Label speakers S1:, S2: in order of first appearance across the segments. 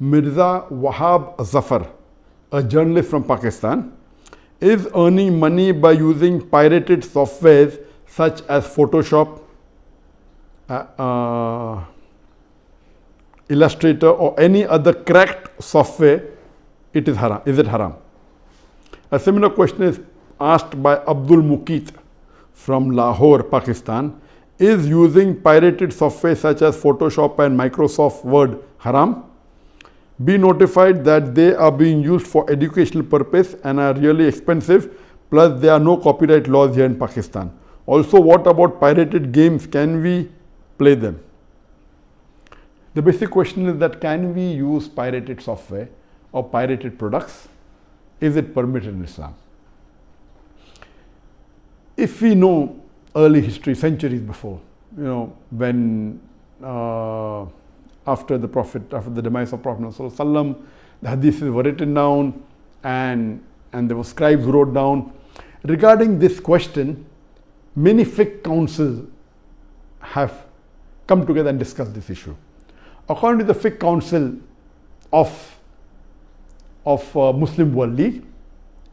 S1: Mirza Wahab Zafar, a journalist from Pakistan, is earning money by using pirated softwares such as Photoshop, Illustrator, or any other cracked software. It is haram. Is it haram? A similar question is asked by Abdul Muqeet from Lahore, Pakistan. Is using pirated software such as Photoshop and Microsoft Word haram? Be notified that they are being used for educational purpose and are really expensive, plus there are no copyright laws here in Pakistan. Also, what about pirated games? Can we play them? The basic question is that can we use pirated software or pirated products? Is it permitted in Islam? If we know early history, centuries before, when after the demise of Prophet ﷺ, the Hadiths were written down and there were scribes who wrote down. Regarding this question, many fiqh councils have come together and discussed this issue. According to the fiqh council of Muslim World League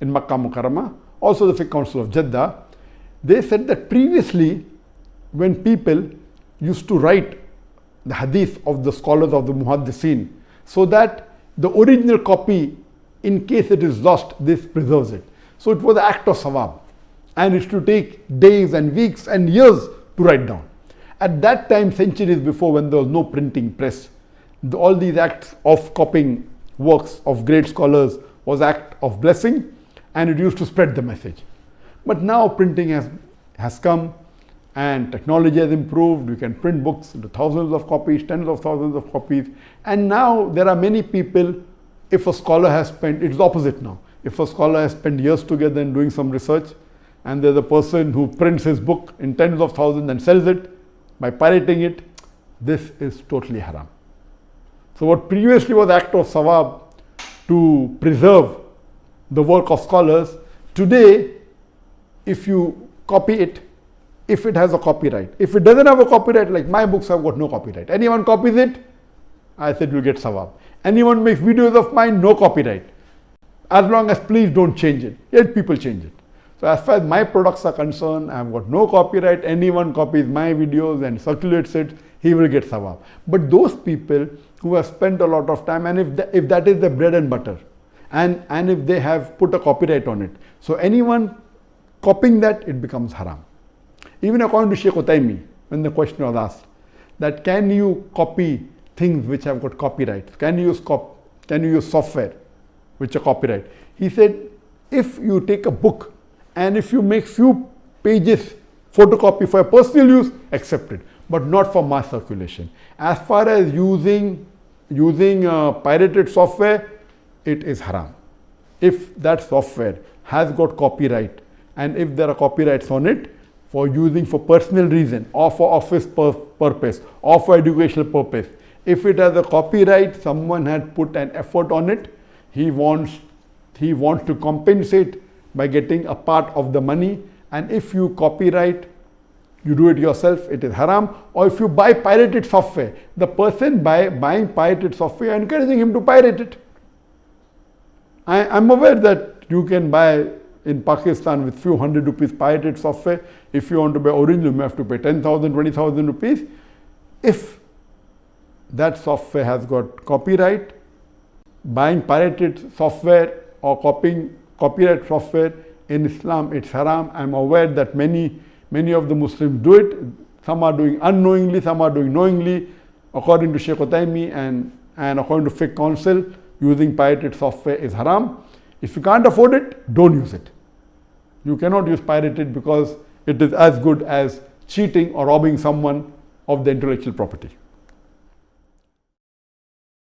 S1: in Makkah Mukarramah, also the fiqh council of Jeddah, they said that previously when people used to write the hadith of the scholars of the muhaddithin, so that the original copy, in case it is lost, this preserves it. So it was an act of sawab, and it used to take days and weeks and years to write down. At that time, centuries before, when there was no printing press, all these acts of copying works of great scholars was act of blessing, and it used to spread the message. But now printing has come and technology has improved. You can print books into thousands of copies, tens of thousands of copies. And now there are many people, if a scholar has spent, it's the opposite now. If a scholar has spent years together in doing some research, and there's a person who prints his book in tens of thousands and sells it by pirating it, this is totally haram. So what previously was act of sawab to preserve the work of scholars, today if you copy it, if it has a copyright, if it doesn't have a copyright, like my books have got no copyright, anyone copies it, I said you'll get sawab. Anyone makes videos of mine, no copyright, as long as please don't change it. Yet people change it. So as far as my products are concerned, I have got no copyright. Anyone copies my videos and circulates it, he will get sawab. But those people who have spent a lot of time, and if that is the bread and butter, and if they have put a copyright on it, so anyone copying that, it becomes haram. Even according to Sheikh Uthaymeen, when the question was asked that can you copy things which have got copyright, can you use software which are copyright, he said if you take a book and if you make few pages photocopy for personal use, accept it, but not for mass circulation. As far as using pirated software, it is haram. If that software has got copyright, and if there are copyrights on it for using for personal reason or for office purpose or for educational purpose, if it has a copyright, someone had put an effort on it, he wants to compensate by getting a part of the money. And if you copyright, you do it yourself, it is haram. Or if you buy pirated software, the person buying pirated software, encouraging him to pirate it. I'm aware that you can buy in Pakistan with few hundred rupees pirated software. If you want to buy original, you have to pay 10,000, 20,000 rupees. If that software has got copyright, buying pirated software or copying copyright software in Islam, it's haram. I'm aware that many of the Muslims do it. Some are doing unknowingly, some are doing knowingly. According to Sheikh Uthaymeen and according to Fiqh Council, using pirated software is haram. If you can't afford it, don't use it. You cannot use pirated because it is as good as cheating or robbing someone of the intellectual property.